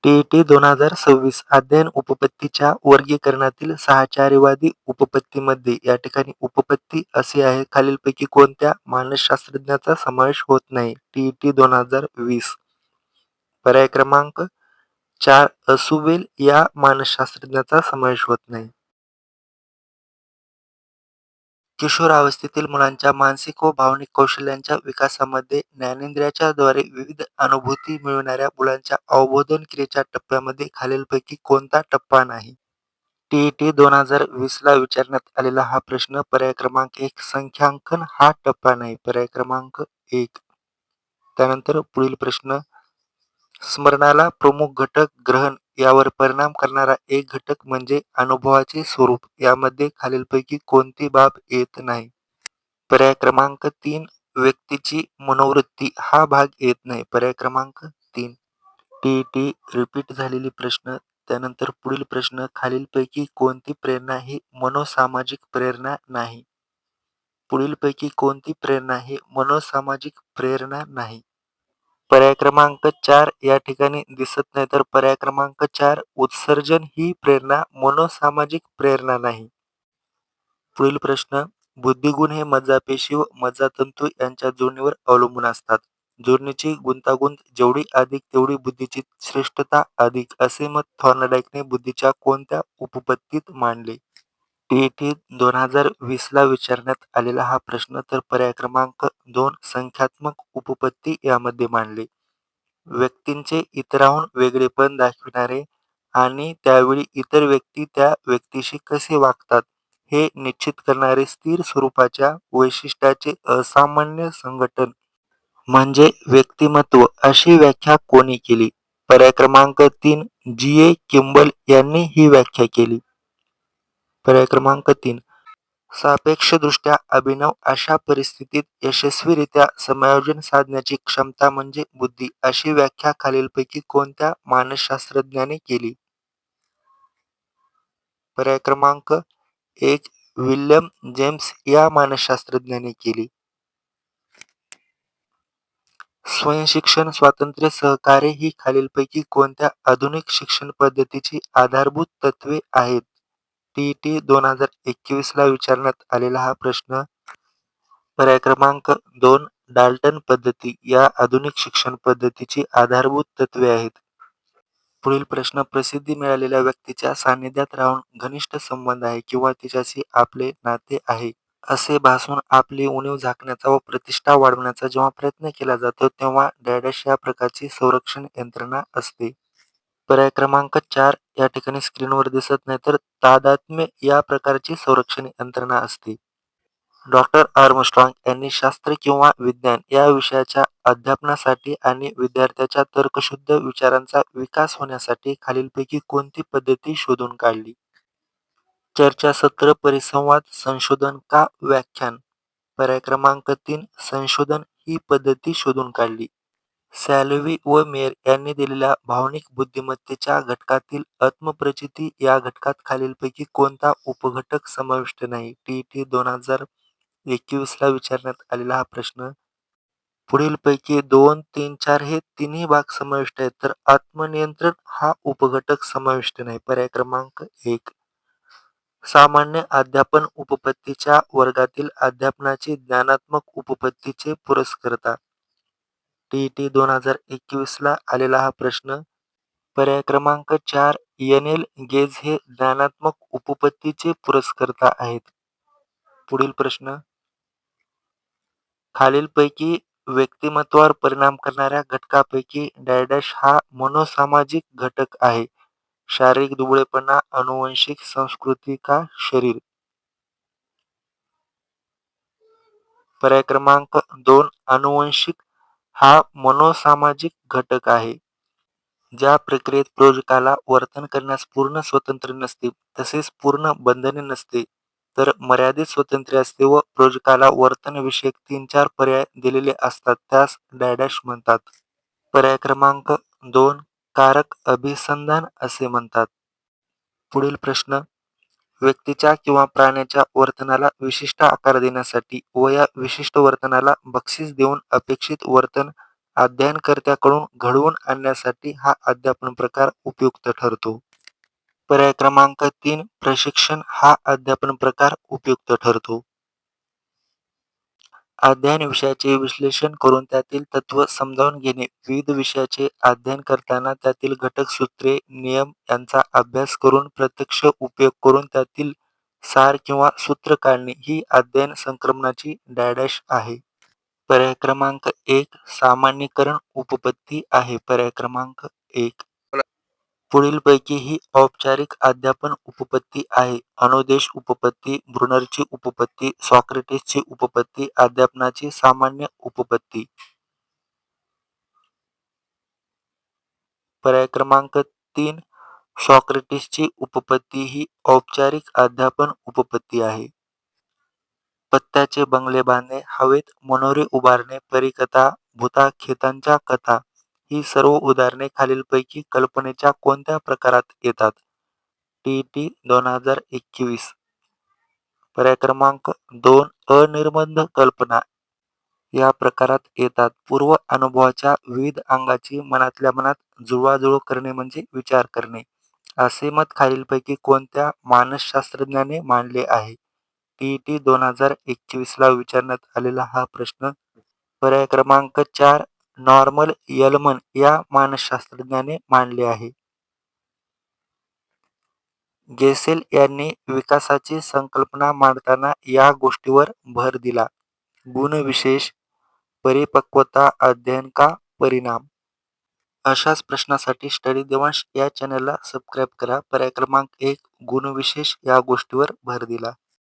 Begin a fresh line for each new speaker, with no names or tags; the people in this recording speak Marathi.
टी-ई-टी 2026 अध्ययन उपपत्तीच्या वर्गीकरणातील साहचर्यवादी उपपत्तीमध्ये या ठिकाणी उपपत्ती अशी आहे, खालीलपैकी कोणत्या मानसशास्त्रज्ञाचा समावेश होत नाही? टी-ई-टी 2020. पर्याय क्रमांक 4 असुवेल या मानसशास्त्रज्ञाचा समावेश होत नाही. किशोरावस्थेतील मुलांच्या मानसिक व भावनिक कौशल्यांच्या विकासामध्ये ज्ञानेंद्रियाच्या द्वारे विविध अनुभूती मिळविणाऱ्या मुलांच्या अवबोधन क्रियेच्या टप्प्यामध्ये खालीलपैकी कोणता टप्पा नाही? टी-ई-टी 2020 ला विचारण्यात आलेला हा प्रश्न. पर्याय क्रमांक 1 संख्यांकन हा टप्पा नाही. पर्याय क्रमांक 1. त्यानंतर पुढील प्रश्न. स्मरणाला प्रमुख घटक ग्रहण यावर परिणाम करणारा एक घटक म्हणजे अनुभवाचे स्वरूप. यामध्ये खालीलपैकी कोणती बाब येत नाही? पर्याय क्रमांक 3 व्यक्तीची मनोवृत्ती हा भाग येत नाही. पर्याय क्रमांक 3. टी-ई-टी रिपीट झालेली प्रश्न. त्यानंतर पुढील प्रश्न. खालीलपैकी कोणती प्रेरणा ही मनोसामाजिक प्रेरणा नाही? पुढीलपैकी कोणती प्रेरणा ही मनोसामाजिक प्रेरणा नाही? पर्याय क्रमांक 4 या ठिकाणी दिसत नाही, तर पर्याय क्रमांक 4 उत्सर्जन ही प्रेरणा मनोसामाजिक प्रेरणा नाही. पुढील प्रश्न. बुद्धिगुण हे मज्जापेशी व मज्जातंतू यांच्या जोडणीवर अवलंबून असतात. जोडणीची गुंतागुंत जेवढी अधिक तेवढी बुद्धीची श्रेष्ठता अधिक, असे मत थॉर्नडाईकने बुद्धीच्या कोणत्या उपपत्तीत मांडले? टी-ई-टी 2020 ला विचारण्यात आलेला हा प्रश्न. तर पर्याय क्रमांक 2 संख्यात्मक उपपत्ती यामध्ये मांडले. व्यक्तींचे इतरांहून वेगळेपण दाखविणारे आणि त्यावेळी इतर व्यक्ती त्या व्यक्तीशी कसे वागतात हे निश्चित करणारे स्थिर स्वरूपाच्या वैशिष्ट्याचे असामान्य संघटन म्हणजे व्यक्तिमत्व, अशी व्याख्या कोणी केली? पर्याय क्रमांक 3 जी. ए. किंबल यांनी ही व्याख्या केली. पर्याय क्रमांक 3 सापेक्षदृष्ट्या अभिनव अशा परिस्थितीत यशस्वीरित्या समायोजन साधण्याची क्षमता म्हणजे बुद्धी, अशी व्याख्या खालीलपैकी कोणत्या मानसशास्त्रज्ञाने केली? पर्याय क्रमांक 1 विल्यम जेम्स या मानसशास्त्रज्ञाने केली. स्वयंशिक्षण, स्वातंत्र्य, सहकार्य ही खालीलपैकी कोणत्या आधुनिक शिक्षण पद्धतीची आधारभूत तत्त्वे आहेत? टी-ई-टी 2021 ला विचारण्यात आलेला हा प्रश्न. पर्याय क्रमांक 2 डाल्टन पद्धती या आधुनिक शिक्षण पद्धतीची आधारभूत तत्त्वे आहेत. पुढील प्रश्न. प्रसिद्धी मिळालेल्या व्यक्तीच्या सान्निध्यात राहून घनिष्ठ संबंध आहे किंवा तिच्याशी आपले नाते आहे असे भासून आपली उणीव झाकण्याचा व प्रतिष्ठा वाढवण्याचा जेव्हा प्रयत्न केला जातो तेव्हा डॅडॅश या प्रकारची संरक्षण यंत्रणा असते. पर्याय क्रमांक 4 या ठिकाणी स्क्रीनवर दिसत नाही, तर तादात्म्य या प्रकारची संरक्षण यंत्रणा असते. डॉक्टर आर्मस्ट्रॉंग यांनी शास्त्र किंवा विज्ञान या विषयाच्या अध्यापनासाठी आणि विद्यार्थ्याच्या तर्कशुद्ध विचारांचा विकास होण्यासाठी खालीलपैकी कोणती पद्धती शोधून काढली? चर्चासत्र, परिसंवाद, संशोधन का व्याख्यान? पर्याय क्रमांक 3 संशोधन ही पद्धती शोधून काढली. सॅल्वी व मेयर यांनी दिलेल्या भावनिक बुद्धिमत्तेच्या घटकातील आत्मप्रचिती या घटकात खालीलपैकी कोणता उपघटक समाविष्ट नाही? टी-ई-टी 2021 ला विचारण्यात आलेला हा प्रश्न. पुढीलपैकी 2, 3, 4 हे तिन्ही भाग समाविष्ट आहेत, तर आत्मनियंत्रण हा उपघटक समाविष्ट नाही. पर्याय क्रमांक 1. सामान्य अध्यापन उपपत्तीच्या वर्गातील अध्यापनाची ज्ञानात्मक उपपत्तीचे पुरस्कर्ता. टी-ई-टी 2021 ला आलेला हा प्रश्न. पर्याय क्रमांक 4 एन-एल गेज हे ज्ञानात्मक उपपत्तीचे पुरस्कर्ता आहेत. पुढील प्रश्न. खालीलपैकी व्यक्तिमत्वावर परिणाम करणाऱ्या घटकापैकी डॅडॅश हा मनोसामाजिक घटक आहे? शारीरिक दुबळेपणा, अनुवंशिक, संस्कृती का शरीर? पर्याय क्रमांक 2 अनुवंशिक हा मनोसामाजिक घटक आहे. ज्या प्रक्रियेत प्रयोजकाला वर्तन करण्यास पूर्ण स्वातंत्र्य नसते तसेच पूर्ण बंधने नसते, तर मर्यादित स्वातंत्र्य असते व प्रयोजकाला वर्तनविषयक 3-4 पर्याय दिलेले असतात त्यास डॅडॅश म्हणतात. पर्याय क्रमांक 2 कारक अभिसंधान असे म्हणतात. पुढील प्रश्न. व्यक्तीच्या किंवा प्राण्याच्या वर्तनाला विशिष्ट आकार देण्यासाठी व या विशिष्ट वर्तनाला बक्षीस देऊन अपेक्षित वर्तन अध्ययनकर्त्याकडून घडवून आणण्यासाठी हा अध्यापन प्रकार उपयुक्त ठरतो. पर्याय क्रमांक 3 प्रशिक्षण हा अध्यापन प्रकार उपयुक्त ठरतो. अध्ययन विषयाचे विश्लेषण करून त्यातील तत्व समजावून घेणे, विविध विषयाचे अध्ययन करताना त्यातील घटक, सूत्रे, नियम यांचा अभ्यास करून प्रत्यक्ष उपयोग करून त्यातील सार किंवा सूत्र काढणे ही अध्ययन संक्रमणाची डॅश आहे. पर्याय क्रमांक 1 सामान्यीकरण उपपत्ती आहे. पर्याय क्रमांक 1 पुढीलपैकी ही औपचारिक अध्यापन उपपत्ती आहे. अनुदेश उपपत्ती, ब्रुनरची उपपत्ती, सॉक्रेटिसची उपपत्ती, अध्यापनाची सामान्य उपपत्ती. पर्याय क्रमांक 3 सॉक्रेटिसची उपपत्ती ही औपचारिक अध्यापन उपपत्ती आहे. पत्त्याचे बंगले बांधणे, हवेत मनोरे उभारणे, परीकथा, भूताखेतांच्या कथा ही सर्व उदाहरणे खालीलपैकी कल्पनेच्या कोणत्या प्रकारात येतात? टीईटी 2021. पर्याय क्रमांक 2 अनिर्बंध कल्पना या प्रकारात येतात. पूर्व अनुभवाच्या विविध अंगाची मनातल्या मनात जुळवाजुळव करणे म्हणजे विचार करणे. असे मत खालीलपैकी कोणत्या मानसशास्त्रज्ञाने मांडले आहे? टीईटी 2021 ला विचारण्यात आलेला हा प्रश्न. पर्याय क्रमांक 4 नॉर्मन एलमन या मानसशास्त्रज्ञाने मांडले आहे. गेसेल यांनी विकासाची संकल्पना मांडताना या गोष्टीवर भर दिला: गुणविशेष, परिपक्वता, अध्ययन का परिणाम? अशाच प्रश्नासाठी स्टडी देवांश या चॅनलला सबस्क्राईब करा. पर्याय क्रमांक 1 गुणविशेष या गोष्टीवर भर दिला.